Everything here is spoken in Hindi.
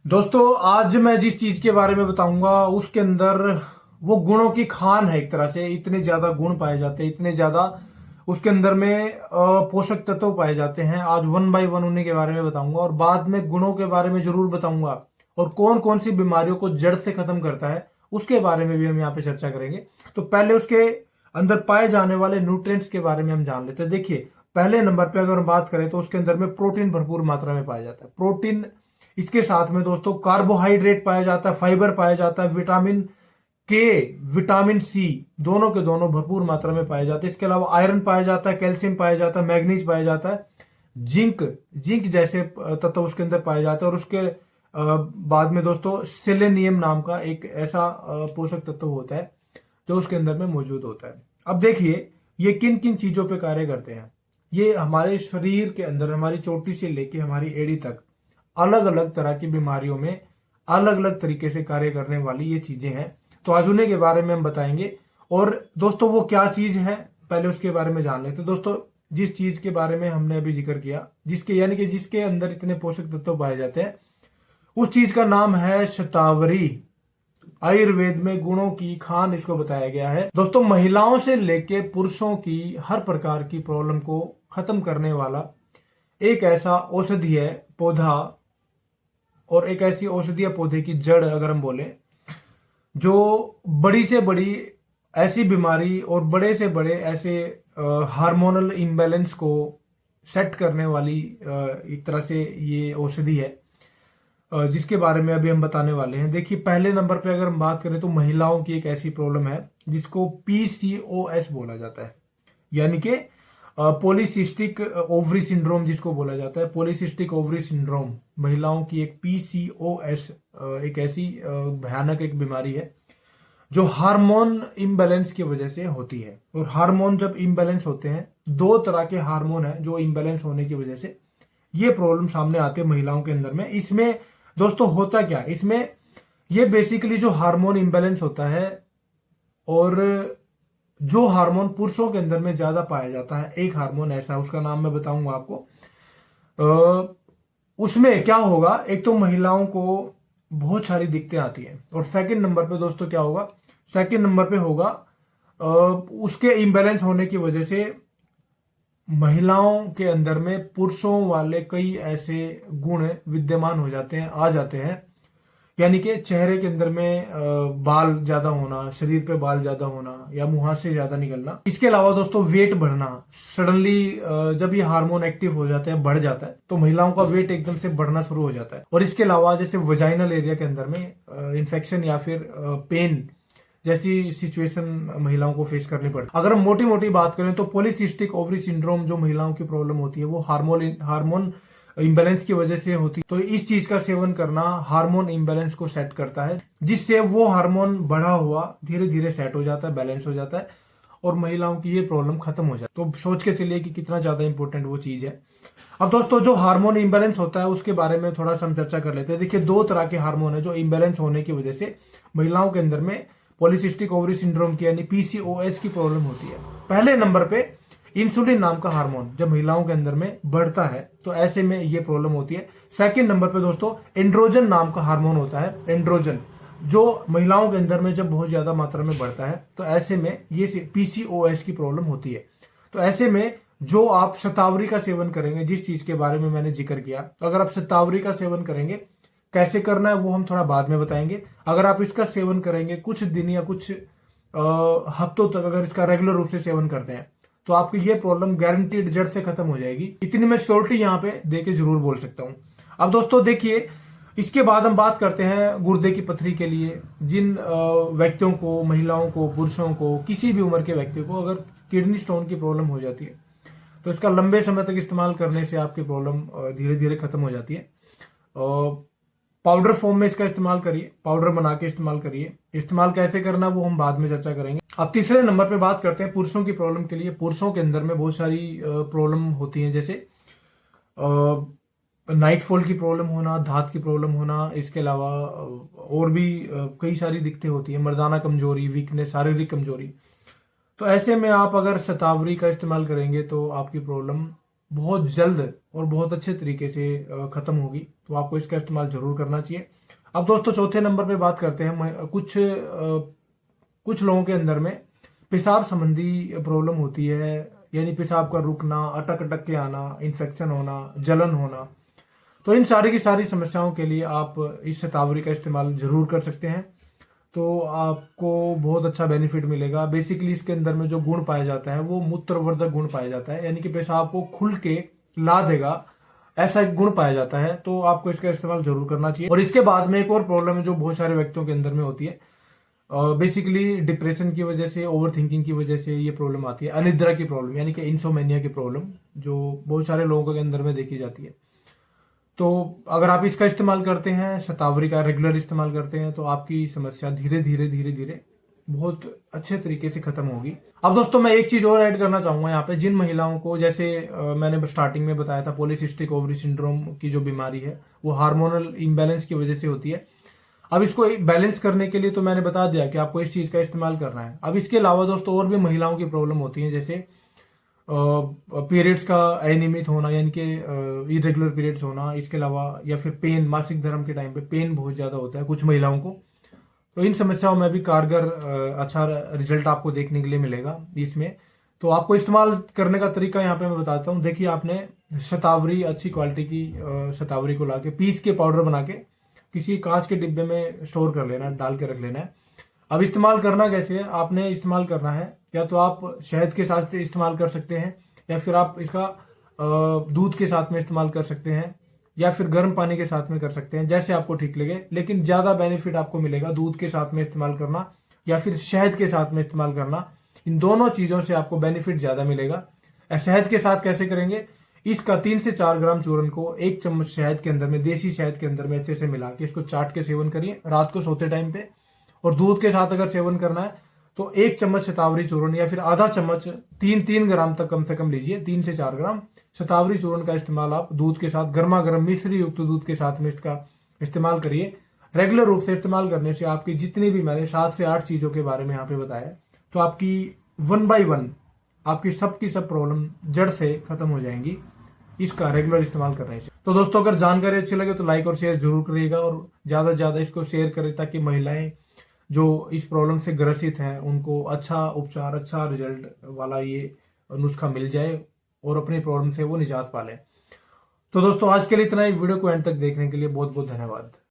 दोस्तों, आज मैं जिस चीज के बारे में बताऊंगा उसके अंदर वो गुणों की खान है। एक तरह से इतने ज्यादा गुण पाए जाते हैं, इतने ज्यादा उसके अंदर में पोषक तत्व पाए जाते हैं। आज वन बाय वन उन्हीं के बारे में बताऊंगा और बाद में गुणों के बारे में जरूर बताऊंगा और कौन कौन सी बीमारियों को जड़ से खत्म करता है उसके बारे में भी हम यहाँ पे चर्चा करेंगे। तो पहले उसके अंदर पाए जाने वाले न्यूट्रिएंट्स के बारे में हम जान लेते हैं। देखिए, पहले नंबर पे अगर हम बात करें तो उसके अंदर में प्रोटीन भरपूर मात्रा में पाया जाता है। प्रोटीन, इसके साथ में दोस्तों कार्बोहाइड्रेट पाया जाता है, फाइबर पाया जाता है, विटामिन के, विटामिन सी, दोनों के दोनों भरपूर मात्रा में पाए जाते हैं। इसके अलावा आयरन पाया जाता है, कैल्शियम पाया जाता है, मैग्नीज पाया जाता है, जिंक, जिंक जैसे तत्व उसके अंदर पाए जाते हैं। और उसके बाद में दोस्तों सेलेनियम नाम का एक ऐसा पोषक तत्व होता है जो उसके अंदर में मौजूद होता है। अब देखिए, ये किन किन चीजों पे कार्य करते हैं। ये हमारे शरीर के अंदर, हमारी चोटी से लेके हमारी एड़ी तक अलग अलग तरह की बीमारियों में अलग अलग तरीके से कार्य करने वाली ये चीजें हैं। तो आज उन्हीं के बारे में हम बताएंगे। और दोस्तों, वो क्या चीज है पहले उसके बारे में जान लेते हैं। दोस्तों, जिस चीज के बारे में हमने अभी जिक्र किया, जिसके यानी कि जिसके अंदर इतने पोषक तत्व पाए जाते हैं, उस चीज का नाम है शतावरी। आयुर्वेद में गुणों की खान इसको बताया गया है। दोस्तों, महिलाओं से लेके पुरुषों की हर प्रकार की प्रॉब्लम को खत्म करने वाला एक ऐसा औषधीय पौधा और एक ऐसी औषधीय पौधे की जड़ अगर हम बोले, जो बड़ी से बड़ी ऐसी बीमारी और बड़े से बड़े ऐसे हार्मोनल इम्बैलेंस को सेट करने वाली एक तरह से ये औषधि है, जिसके बारे में अभी हम बताने वाले हैं। देखिए, पहले नंबर पे अगर हम बात करें तो महिलाओं की एक ऐसी प्रॉब्लम है जिसको पीसीओएस बोला जाता है, यानी कि पॉलीसिस्टिक ओवरी सिंड्रोम जिसको बोला जाता है। पॉलीसिस्टिक ओवरी सिंड्रोम महिलाओं की एक पीसीओएस एक ऐसी भयानक एक बीमारी है जो हार्मोन इम्बैलेंस की वजह से होती है। और हार्मोन जब इम्बैलेंस होते हैं, दो तरह के हार्मोन हैं जो इम्बैलेंस होने की वजह से ये प्रॉब्लम सामने आती है महिलाओं के अंदर में। इसमें दोस्तों होता क्या, इसमें ये बेसिकली जो हार्मोन इम्बैलेंस होता है और जो हार्मोन पुरुषों के अंदर में ज्यादा पाया जाता है, एक हार्मोन ऐसा है, उसका नाम मैं बताऊंगा आपको। उसमें क्या होगा, एक तो महिलाओं को बहुत सारी दिक्कतें आती हैं। और सेकंड नंबर पे दोस्तों क्या होगा, सेकंड नंबर पे होगा उसके इम्बैलेंस होने की वजह से महिलाओं के अंदर में पुरुषों वाले कई ऐसे गुण विद्यमान हो जाते हैं, आ जाते हैं। यानी कि चेहरे के अंदर में बाल ज्यादा होना, शरीर पे बाल ज्यादा होना या मुहासे ज्यादा निकलना। इसके अलावा दोस्तों वेट बढ़ना, सडनली जब ये हार्मोन एक्टिव हो जाता है, बढ़ जाता है, तो महिलाओं का वेट एकदम से बढ़ना शुरू हो जाता है। और इसके अलावा जैसे वजाइनल एरिया के अंदर में इन्फेक्शन या फिर पेन जैसी सिचुएशन महिलाओं को फेस करनी पड़ती है। अगर हम मोटी मोटी बात करें तो पॉलीसिस्टिक ओवरी सिंड्रोम जो महिलाओं की प्रॉब्लम होती है वो हार्मोन इम्बैलेंस की वजह से होती है। तो इस चीज का सेवन करना हार्मोन इम्बैलेंस को सेट करता है, जिससे वो हार्मोन बढ़ा हुआ धीरे धीरे सेट हो जाता है, बैलेंस हो जाता है और महिलाओं की ये प्रॉब्लम खत्म हो जाती है। तो सोच के चलिए कि कितना ज्यादा इंपॉर्टेंट वो चीज है। अब दोस्तों, जो हार्मोन इम्बैलेंस होता है उसके बारे में थोड़ा सा हम चर्चा कर लेते हैं। देखिए, दो तरह के हार्मोन है जो इम्बैलेंस होने की वजह से महिलाओं के अंदर में पॉलीसिस्टिक ओवरी सिंड्रोम की यानी पीसीओएस की प्रॉब्लम होती है। पहले नंबर पे इंसुलिन नाम का हार्मोन जब महिलाओं के अंदर में बढ़ता है तो ऐसे में ये प्रॉब्लम होती है। सेकंड नंबर पे दोस्तों एंड्रोजन नाम का हार्मोन होता है, एंड्रोजन, जो महिलाओं के अंदर में जब बहुत ज्यादा मात्रा में बढ़ता है तो ऐसे में ये पीसीओएस की प्रॉब्लम होती है। तो ऐसे में जो आप शतावरी का सेवन करेंगे, जिस चीज के बारे में मैंने जिक्र किया, अगर आप शतावरी का सेवन करेंगे, कैसे करना है वो हम थोड़ा बाद में बताएंगे। अगर आप इसका सेवन करेंगे कुछ दिन या कुछ हफ्तों तक, अगर इसका रेगुलर रूप से सेवन करते हैं, तो आपकी ये प्रॉब्लम गारंटीड जड़ से खत्म हो जाएगी। इतनी मैं श्योरिटी यहाँ पे देके जरूर बोल सकता हूँ। अब दोस्तों देखिए, इसके बाद हम बात करते हैं गुर्दे की पथरी के लिए। जिन व्यक्तियों को, महिलाओं को, पुरुषों को, किसी भी उम्र के व्यक्ति को अगर किडनी स्टोन की प्रॉब्लम हो जाती है तो इसका लंबे समय तक इस्तेमाल करने से आपकी प्रॉब्लम धीरे धीरे खत्म हो जाती है। पाउडर फॉर्म में इसका इस्तेमाल करिए, पाउडर बना के इस्तेमाल करिए। इस्तेमाल कैसे करना वो हम बाद में चर्चा करेंगे। अब तीसरे नंबर पे बात करते हैं पुरुषों की प्रॉब्लम के लिए। पुरुषों के अंदर में बहुत सारी प्रॉब्लम होती हैं, जैसे नाइटफॉल की प्रॉब्लम होना, धात की प्रॉब्लम होना, इसके अलावा और भी कई सारी दिक्कतें होती है, मर्दाना कमजोरी, वीकनेस, शारीरिक कमजोरी। तो ऐसे में आप अगर शतावरी का इस्तेमाल करेंगे तो आपकी प्रॉब्लम बहुत जल्द और बहुत अच्छे तरीके से खत्म होगी। तो आपको इसका इस्तेमाल जरूर करना चाहिए। अब दोस्तों चौथे नंबर पे बात करते हैं कुछ लोगों के अंदर में पेशाब संबंधी प्रॉब्लम होती है, यानी पेशाब का रुकना, अटक अटक के आना, इन्फेक्शन होना, जलन होना। तो इन सारी की सारी समस्याओं के लिए आप इस शतावरी का इस्तेमाल जरूर कर सकते हैं। तो आपको बहुत अच्छा बेनिफिट मिलेगा। बेसिकली इसके अंदर में जो गुण पाया जाता है वो मूत्रवर्धक गुण पाया जाता है, यानी कि पेशाब को खुल के ला देगा, ऐसा एक गुण पाया जाता है। तो आपको इसका इस्तेमाल जरूर करना चाहिए। और इसके बाद में एक और प्रॉब्लम है जो बहुत सारे व्यक्तियों के अंदर में होती है। बेसिकली डिप्रेशन की वजह से, ओवर थिंकिंग की वजह से ये प्रॉब्लम आती है, अनिद्रा की प्रॉब्लम, यानी कि इंसोमेनिया की प्रॉब्लम, जो बहुत सारे लोगों के अंदर में देखी जाती है। तो अगर आप इसका इस्तेमाल करते हैं, शतावरी का रेगुलर इस्तेमाल करते हैं, तो आपकी समस्या धीरे धीरे धीरे धीरे बहुत अच्छे तरीके से खत्म होगी। अब दोस्तों मैं एक चीज और ऐड करना चाहूंगा यहाँ पे, जिन महिलाओं को, जैसे मैंने स्टार्टिंग में बताया था, पॉलीसिस्टिक ओवरी सिंड्रोम की जो बीमारी है वो हार्मोनल इम्बैलेंस की वजह से होती है। अब इसको बैलेंस करने के लिए तो मैंने बता दिया कि आपको इस चीज का इस्तेमाल करना है। अब इसके अलावा दोस्तों और भी महिलाओं की प्रॉब्लम होती है, जैसे पीरियड्स का अनियमित होना, यानी कि इरेगुलर पीरियड्स होना, इसके अलावा या फिर पेन, मासिक धर्म के टाइम पे पेन बहुत ज्यादा होता है कुछ महिलाओं को। तो इन समस्याओं में भी कारगर अच्छा रिजल्ट आपको देखने के लिए मिलेगा इसमें। तो आपको इस्तेमाल करने का तरीका यहाँ पे मैं बताता हूँ। देखिए, आपने शतावरी, अच्छी क्वालिटी की शतावरी को लाके पीस के पाउडर बना के किसी कांच के डिब्बे में स्टोर कर लेना, डाल के रख लेना है। अब इस्तेमाल करना कैसे है, आपने इस्तेमाल करना है, या तो आप शहद के साथ इस्तेमाल कर सकते हैं, या फिर आप इसका दूध के साथ में इस्तेमाल कर सकते हैं, या फिर गर्म पानी के साथ में कर सकते हैं, जैसे आपको ठीक लगे। लेकिन ज्यादा बेनिफिट आपको मिलेगा दूध के साथ में इस्तेमाल करना या फिर शहद के साथ में इस्तेमाल करना। इन दोनों चीजों से आपको बेनिफिट ज्यादा मिलेगा। शहद के साथ कैसे करेंगे, इसका 3 से 4 ग्राम चूर्ण को 1 चम्मच शहद के अंदर में, देसी शहद के अंदर में अच्छे से मिला के इसको चाट के सेवन करिए रात को सोते टाइम पे। और दूध के साथ अगर सेवन करना है तो 1 चम्मच शतावरी चूर्ण या फिर आधा चम्मच, 3 ग्राम तक कम से कम लीजिए, 3 से 4 ग्राम शतावरी चूर्ण का इस्तेमाल आप दूध के साथ, गर्मा गर्म मिश्री युक्त दूध के साथ में इसका इस्तेमाल करिए। रेगुलर रूप से इस्तेमाल करने से आपकी जितनी भी, मैंने 7 से 8 चीजों के बारे में यहाँ पे बताया, तो आपकी 1 बाय 1 आपकी सब की सब प्रॉब्लम जड़ से खत्म हो जाएंगी इसका रेगुलर इस्तेमाल करने से। तो दोस्तों अगर जानकारी अच्छी लगे तो लाइक और शेयर जरूर करिएगा, और ज्यादा से ज्यादा इसको शेयर करें ताकि महिलाएं जो इस प्रॉब्लम से ग्रसित हैं उनको अच्छा उपचार, अच्छा रिजल्ट वाला ये नुस्खा मिल जाए और अपनी प्रॉब्लम से वो निजात पा लें। तो दोस्तों आज के लिए इतना ही। वीडियो को एंड तक देखने के लिए बहुत बहुत धन्यवाद।